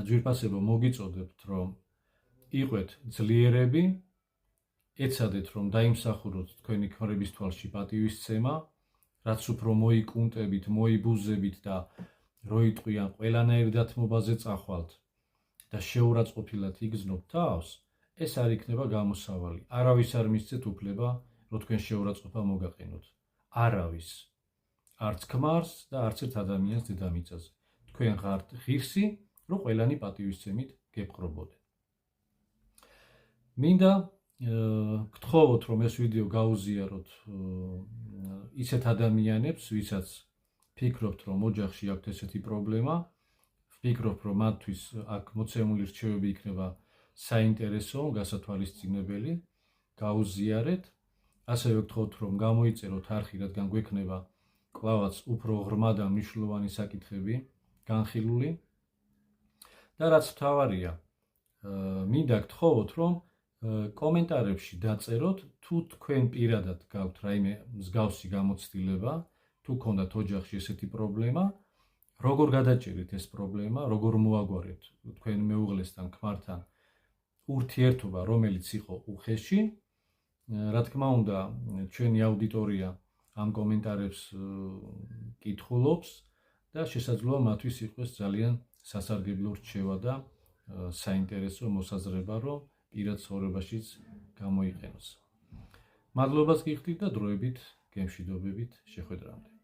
ძვირფასებო მოგიწოდებთ, რომ იყვეთ ძლიერები, ეცადეთ, რომ დაიმსახუროთ თქვენი ქმრების თვალში პატივისცემა, რაც უფრო მოიკუნტებით, მოიბუზებით და როიტყვიან ყველანაირ დათმობაზე წახვალთ და შეურაცხყოფილად იგრძნობთ თავს, ეს არ იქნება გამოსავალი. არავის არ მისცეთ უფლება, რომ თქვენ შეურაცხყოფა მოგაყენოთ. არავის. არც ქმარს და არც ერთ ადამიანს დედამიწაზე. თქვენ ხართ ღირსი, რომ ყველანი პატივისცემით გეპყრობოდეთ. მინდა გთხოვოთ, რომ ეს ვიდეო გაუზიაროთ ისეთ ადამიანებს, ვისაც ფიქრობთ, რომ ოჯახში აქვთ ესეთი პრობლემა, ვფიქრობ, რომ მათთვის აქ მოცემული რჩევები იქნება საინტერესო, გასათვალისწინებელი, გაუზიარეთ. ასევე ვგთხოვთ, რომ გამოიწეროთ არხი, რადგან გვექნება კვლავაც უფრო ღრმა და მნიშვნელოვანი საკითხები განხილული. და რაც მთავარია, მინდა გთხოვოთ, რომ კომენტარებში დაწეროთ, თუ თქვენ პირადად გაქვთ რაიმე მსგავსი გამოცდილება, თუ გქონდათ ოჯახში ესეთი პრობლემა, როგორ გადაჭერით ეს პრობლემა, როგორ მოაგვარეთ თქვენ მეუღლესთან, ქმართან ურთიერთობა, რომელიც იყო უხეში. რა თქმა უნდა, ჩვენი აუდიტორია ამ კომენტარებს კითხულობს და შესაძლოა მათთვის იყოს ძალიან სასარგებლო რჩევა და საინტერესო მოსაზრება, რომ პირად ცხოვრებაშიც გამოიყენოს. მადლობას გიხდით და დროებით გემშვიდობებით შეხვედრამდე.